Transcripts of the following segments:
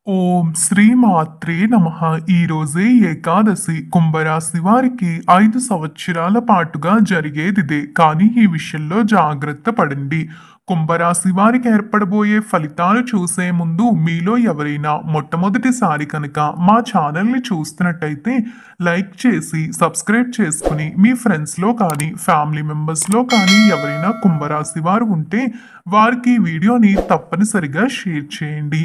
ఓం శ్రీ మాత్రే నమః. ఈరోజే ఏకాదశి. కుంభరాశి వారికి 5 సంవత్సరాల పాటుగా జరిగేదిదే. కానీ ఈ విషయంలో జాగ్రత్త పడండి. కుంభరాశి వారికి ఏర్పడబోయే ఫలితాలు చూసే ముందు మీలో ఎవరైనా మొట్టమొదటిసారి కనుక మా ఛానల్ని చూస్తున్నట్టయితే లైక్ చేసి సబ్స్క్రైబ్ చేసుకుని మీ ఫ్రెండ్స్లో కానీ ఫ్యామిలీ మెంబర్స్లో కానీ ఎవరైనా కుంభరాశి వారు ఉంటే వారికి ఈ వీడియోని తప్పనిసరిగా షేర్ చేయండి.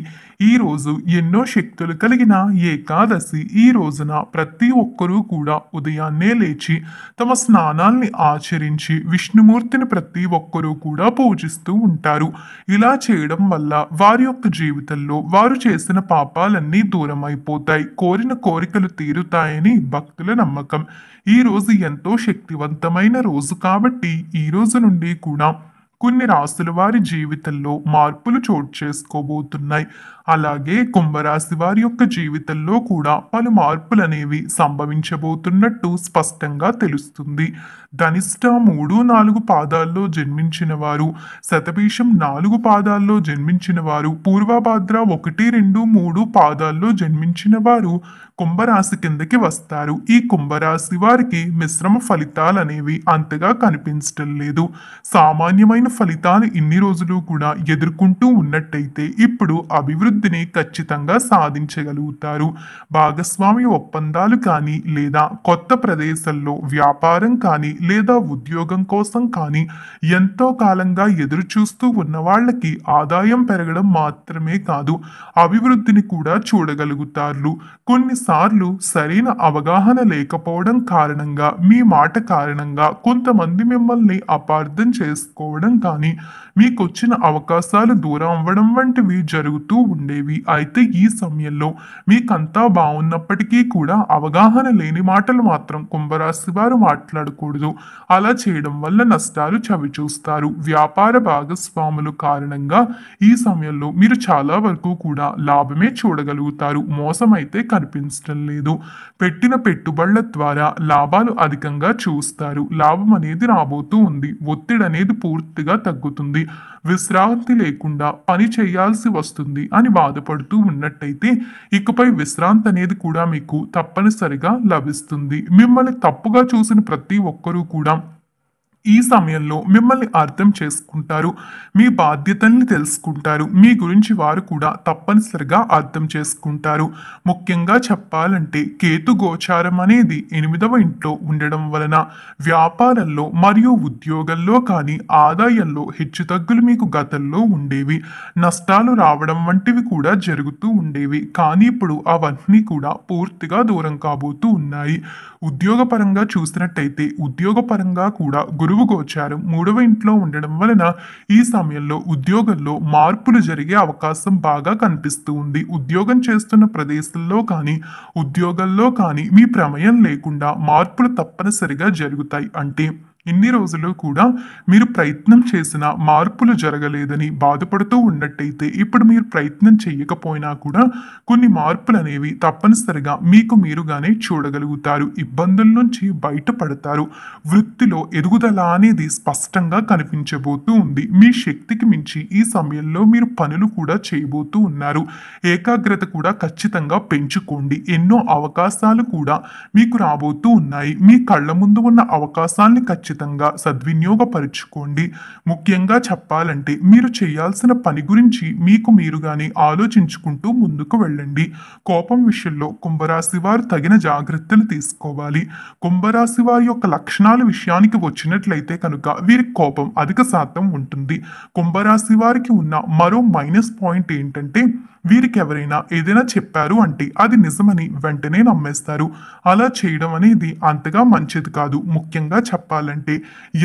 ఈరోజు ఎన్నో శక్తులు కలిగిన ఏకాదశి. ఈ రోజున ప్రతి ఒక్కరూ కూడా ఉదయాన్నే లేచి తమ స్నానాల్ని ఆచరించి విష్ణుమూర్తిని ప్రతి ఒక్కరూ కూడా పూజిస్తూ ఉంటారు. ఇలా చేయడం వల్ల వారి యొక్క జీవితంలో వారు చేసిన పాపాలన్నీ దూరం అయిపోతాయి, కోరిన కోరికలు తీరుతాయని భక్తుల నమ్మకం. ఈ రోజు ఎంతో శక్తివంతమైన రోజు కాబట్టి ఈ రోజు నుండి కూడా కొన్ని రాసుల వారి జీవితంలో మార్పులు చోటు చేసుకోబోతున్నాయి. అలాగే కుంభరాశి వారి యొక్క జీవితంలో కూడా పలు మార్పులు అనేవి సంభవించబోతున్నట్టు స్పష్టంగా తెలుస్తుంది. ధనిష్ట 3-4 పాదాల్లో జన్మించిన వారు, శతభీషం 4 పాదాల్లో జన్మించిన వారు, పూర్వభాద్ర 1, 2, 3 పాదాల్లో జన్మించిన వారు కుంభరాశి కిందకి వస్తారు. ఈ కుంభరాశి వారికి మిశ్రమ ఫలితాలు అనేవి అంతగా కనిపించటం లేదు. సామాన్యమైన ఫలితాలు ఇన్ని రోజులు కూడా ఎదుర్కొంటూ ఉన్నట్టయితే ఇప్పుడు అభివృద్ధిని ఖచ్చితంగా సాధించగలుగుతారు. భాగస్వామి ఒప్పందాలు కానీ లేదా కొత్త ప్రదేశంలో వ్యాపారం కానీ లేదా ఉద్యోగం కోసం కానీ ఎంతో కాలంగా ఎదురు చూస్తూ ఉన్న వాళ్ళకి ఆదాయం పెరగడం మాత్రమే కాదు, అభివృద్ధిని కూడా చూడగలుగుతారు. కొన్నిసార్లు సరైన అవగాహన లేకపోవడం కారణంగా, మీ మాట కారణంగా కొంతమంది మిమ్మల్ని అపార్థం చేసుకోవడం కానీ, మీకొచ్చిన అవకాశాలు దూరం అవ్వడం వంటివి జరుగుతూ ఉండేవి. అయితే ఈ సమయంలో మీకంతా బాగున్నప్పటికీ కూడా అవగాహన లేని మాటలు మాత్రం కుంభరాశి వారు మాట్లాడకూడదు. అలా చేయడం వల్ల నష్టాలు చవిచూస్తారు. వ్యాపార భాగస్వాముల కారణంగా ఈ సమయంలో మీరు చాలా వరకు కూడా లాభమే చూడగలుగుతారు. మోసం అయితే కనిపించడం లేదు. పెట్టిన పెట్టుబడుల ద్వారా లాభాలు అధికంగా చూస్తారు. లాభం అనేది రాబోతూ ఉంది. ఒత్తిడి అనేది పూర్తిగా తగ్గుతుంది. విశ్రాంతి లేకుండా పని చేయాల్సి వస్తుంది అని బాధపడుతూ ఉన్నట్టయితే ఇకపై విశ్రాంతి అనేది కూడా మీకు తప్పనిసరిగా లభిస్తుంది. మిమ్మల్ని తప్పుగా చూసిన ప్రతి ఒక్కరూ కూడా ఈ సమయంలో మిమ్మల్ని అర్థం చేసుకుంటారు. మీ బాధ్యతల్ని తెలుసుకుంటారు. మీ గురించి వారు కూడా తప్పనిసరిగా అర్థం చేసుకుంటారు. ముఖ్యంగా చెప్పాలంటే కేతు గోచారం అనేది 8వ ఇంట్లో ఉండడం వలన వ్యాపారంలో మరియు ఉద్యోగంలో కానీ ఆదాయంలో హెచ్చుతగ్గులు మీకు గతంలో ఉండేవి. నష్టాలు రావడం వంటివి కూడా జరుగుతూ ఉండేవి. కానీ ఇప్పుడు అవన్నీ కూడా పూర్తిగా దూరం కాబోతూ ఉన్నాయి. ఉద్యోగపరంగా చూసినట్టయితే ఉద్యోగపరంగా కూడా గురువు గోచారం 3వ ఇంట్లో ఉండడం వలన ఈ సమయంలో ఉద్యోగంలో మార్పులు జరిగే అవకాశం బాగా కనిపిస్తూ ఉంది. ఉద్యోగం చేస్తున్న ప్రదేశంలో కానీ ఉద్యోగంలో కానీ మీ ప్రమేయం లేకుండా మార్పులు తప్పనిసరిగా జరుగుతాయి. అంటే ఇన్ని రోజులు కూడా మీరు ప్రయత్నం చేసిన మార్పులు జరగలేదని బాధపడుతూ ఉన్నట్టయితే ఇప్పుడు మీరు ప్రయత్నం చేయకపోయినా కూడా కొన్ని మార్పులు అనేవి తప్పనిసరిగా మీకు మీరుగానే చూడగలుగుతారు. ఇబ్బందుల నుంచి బయటపడతారు. వృత్తిలో ఎదుగుదల అనేది స్పష్టంగా కనిపించబోతూ ఉంది. మీ శక్తికి మించి ఈ సమయంలో మీరు పనులు కూడా చేయబోతూ ఉన్నారు. ఏకాగ్రత కూడా ఖచ్చితంగా పెంచుకోండి. ఎన్నో అవకాశాలు కూడా మీకు రాబోతూ ఉన్నాయి. మీ కళ్ళ ముందు ఉన్న అవకాశాన్ని ఖచ్చితంగా సద్వినియోగపరుచుకోండి. ముఖ్యంగా చెప్పాలంటే మీరు చేయాల్సిన పని గురించి మీకు మీరుగానే ఆలోచించుకుంటూ ముందుకు వెళ్ళండి. కోపం విషయంలో కుంభరాశి వారు తగిన జాగ్రత్తలు తీసుకోవాలి. కుంభరాశి వారి యొక్క లక్షణాల విషయానికి వచ్చినట్లయితే కనుక వీరికి కోపం అధిక శాతం ఉంటుంది. కుంభరాశి వారికి ఉన్న మరో మైనస్ పాయింట్ ఏంటంటే వీరికి ఎవరైనా ఏదైనా చెప్పారు అంటే అది నిజమని వెంటనే నమ్మేస్తారు. అలా చేయడం అనేది అంతగా మంచిది కాదు. ముఖ్యంగా చెప్పాలంటే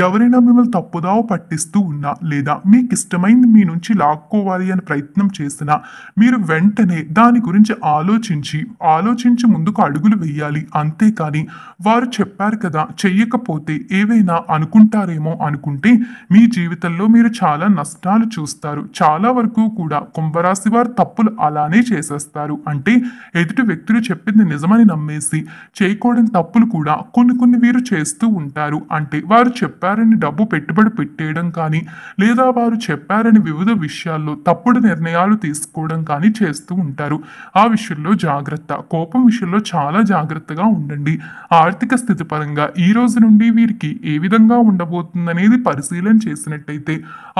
ఎవరైనా మిమ్మల్ని తప్పుదావ పట్టిస్తూ ఉన్నా లేదా మీకు ఇష్టమైంది మీ నుంచి లాక్కోవాలి అని ప్రయత్నం చేసినా మీరు వెంటనే దాని గురించి ఆలోచించి ముందుకు అడుగులు వేయాలి. అంతేకాని వారు చెప్పారు కదా చెయ్యకపోతే ఏవైనా అనుకుంటారేమో అనుకుంటే మీ జీవితంలో మీరు చాలా నష్టాలు చూస్తారు. చాలా వరకు కూడా కుంభరాశి వారు తప్పులు అలానే చేసేస్తారు. అంటే ఎదుటి వ్యక్తులు చెప్పింది నిజమని నమ్మేసి చేయకూడని తప్పులు కూడా కొన్ని వీరు చేస్తూ ఉంటారు. అంటే వారు చెప్పారని డబ్బు పెట్టుబడి పెట్టేయడం కానీ లేదా వారు చెప్పారని వివిధ విషయాల్లో తప్పుడు నిర్ణయాలు తీసుకోవడం కానీ చేస్తూ ఉంటారు. ఆ విషయంలో జాగ్రత్త. కోపం విషయంలో చాలా జాగ్రత్తగా ఉండండి. ఆర్థిక స్థితి పరంగా ఈ రోజు నుండి వీరికి ఏ విధంగా ఉండబోతుందనేది పరిశీలన చేసినట్టయితే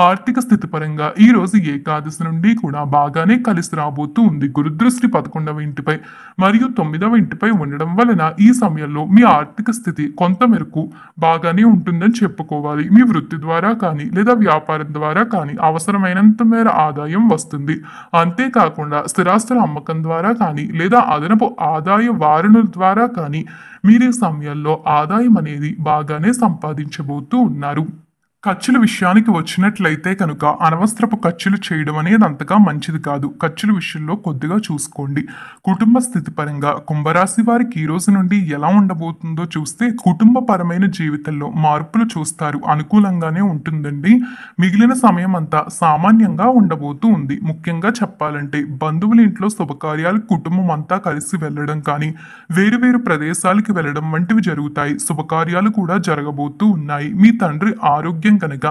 ఆర్థిక స్థితి పరంగా ఈ రోజు ఏకాదశి నుండి కూడా బాగానే కలిసి రాబోతూ ఉంది. గురుదృష్టి 11వ ఇంటిపై మరియు 9వ ఇంటిపై ఉండడం వలన ఈ సమయంలో మీ ఆర్థిక స్థితి కొంత మేరకు బాగానే ఉంటుందని చెప్పుకోవాలి. మీ వృత్తి ద్వారా కానీ లేదా వ్యాపారం ద్వారా కానీ అవసరమైనంత మేర ఆదాయం వస్తుంది. అంతేకాకుండా స్థిరాస్తుల అమ్మకం ద్వారా కానీ లేదా అదనపు ఆదాయ వారణల ద్వారా కానీ మీరు ఈ సమయంలో ఆదాయం అనేది బాగానే సంపాదించబోతూ ఉన్నారు. ఖర్చుల విషయానికి వచ్చినట్లయితే కనుక అనవసరపు ఖర్చులు చేయడం అనేది అంతగా మంచిది కాదు. ఖర్చుల విషయంలో కొద్దిగా చూసుకోండి. కుటుంబ స్థితి పరంగా కుంభరాశి వారికి ఈ రోజు నుండి ఎలా ఉండబోతుందో చూస్తే కుటుంబపరమైన జీవితంలో మార్పులు చూస్తారు. అనుకూలంగానే ఉంటుందండి. మిగిలిన సమయం అంతా సామాన్యంగా ఉండబోతూ ఉంది. ముఖ్యంగా చెప్పాలంటే బంధువుల ఇంట్లో శుభకార్యాలు కుటుంబం అంతా కలిసి వెళ్ళడం కానీ వేరు వేరు ప్రదేశాలకు వెళ్ళడం వంటివి జరుగుతాయి. శుభకార్యాలు కూడా జరగబోతూ ఉన్నాయి. మీ తండ్రి ఆరోగ్యం కనుక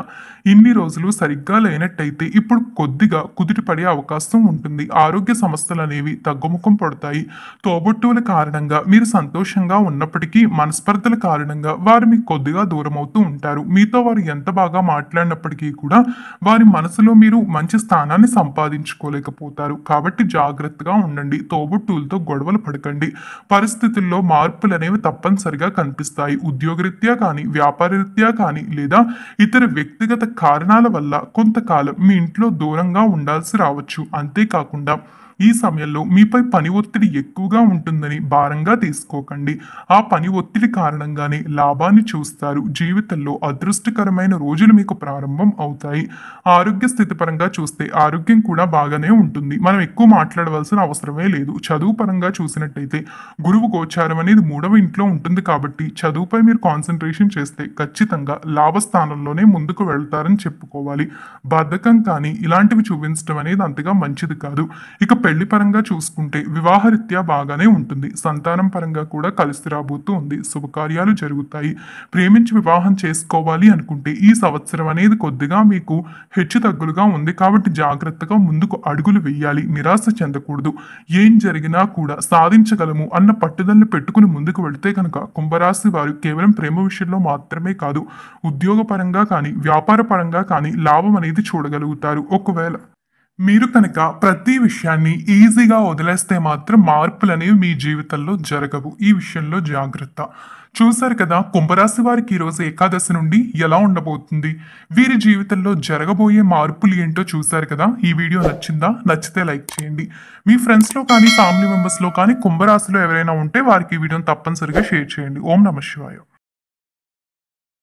ఇన్ని రోజులు సరిగ్గా లేనట్టయితే ఇప్పుడు కొద్దిగా కుదుటపడే అవకాశం ఉంటుంది. ఆరోగ్య సమస్యలు అనేవి తగ్గుముఖం పడతాయి. తోబుట్టువుల కారణంగా మీరు సంతోషంగా ఉన్నప్పటికీ మనస్పర్ధల కారణంగా వారు మీకు కొద్దిగా దూరం అవుతూ ఉంటారు. మీతో వారు ఎంత బాగా మాట్లాడినప్పటికీ కూడా వారి మనసులో మీరు మంచి స్థానాన్ని సంపాదించుకోలేకపోతారు. కాబట్టి జాగ్రత్తగా ఉండండి. తోబుట్టువులతో గొడవలు పడకండి. పరిస్థితుల్లో మార్పులు అనేవి తప్పనిసరిగా కనిపిస్తాయి. ఉద్యోగరీత్యా కానీ వ్యాపార రీత్యా కానీ లేదా ఇతర వ్యక్తిగత కారణాల వల్ల కొంతకాలం మీ ఇంట్లో దూరంగా ఉండాల్సి రావచ్చు. అంతేకాకుండా ఈ సమయంలో మీపై పని ఒత్తిడి ఎక్కువగా ఉంటుందని భారంగా తీసుకోకండి. ఆ పని ఒత్తిడి కారణంగానే లాభాన్ని చూస్తారు. జీవితంలో అదృష్టకరమైన రోజులు మీకు ప్రారంభం అవుతాయి. ఆరోగ్య స్థితి పరంగా చూస్తే ఆరోగ్యం కూడా బాగానే ఉంటుంది. మనం ఎక్కువ మాట్లాడవలసిన అవసరమే లేదు. చదువు పరంగా చూసినట్టయితే గురువు గోచారం అనేది 3వ ఇంట్లో ఉంటుంది కాబట్టి చదువుపై మీరు కాన్సన్ట్రేషన్ చేస్తే ఖచ్చితంగా లాభస్థానంలోనే ముందుకు వెళ్తారని చెప్పుకోవాలి. బద్ధకం కానీ ఇలాంటివి చూపించడం అనేది అంతగా మంచిది కాదు. ఇక పెళ్లి పరంగా చూసుకుంటే వివాహరీత్యా బాగానే ఉంటుంది. సంతానం పరంగా కూడా కలిసి రాబోతూ ఉంది. శుభకార్యాలు జరుగుతాయి. ప్రేమించి వివాహం చేసుకోవాలి అనుకుంటే ఈ సంవత్సరం అనేది కొద్దిగా మీకు హెచ్చు తగ్గులుగా ఉంది కాబట్టి జాగ్రత్తగా ముందుకు అడుగులు వేయాలి. నిరాశ చెందకూడదు. ఏం జరిగినా కూడా సాధించగలము అన్న పట్టుదలను పెట్టుకుని ముందుకు వెళితే కనుక కుంభరాశి వారు కేవలం ప్రేమ విషయంలో మాత్రమే కాదు ఉద్యోగ పరంగా కానీ వ్యాపార పరంగా కానీ లాభం అనేది చూడగలుగుతారు. ఒకవేళ మీరు కనుక ప్రతి విషయాన్ని ఈజీగా వదిలేస్తే మాత్రం మార్పులు అనేవి మీ జీవితంలో జరగవు. ఈ విషయంలో జాగ్రత్త. చూశారు కదా కుంభరాశి వారికి ఈరోజు ఏకాదశి నుండి ఎలా ఉండబోతుంది, వీరి జీవితంలో జరగబోయే మార్పులు ఏంటో చూశారు కదా. ఈ వీడియో నచ్చిందా? నచ్చితే లైక్ చేయండి. మీ ఫ్రెండ్స్లో కానీ ఫ్యామిలీ మెంబర్స్లో కానీ కుంభరాశిలో ఎవరైనా ఉంటే వారికి ఈ వీడియోని తప్పనిసరిగా షేర్ చేయండి. ఓం నమః శివాయ.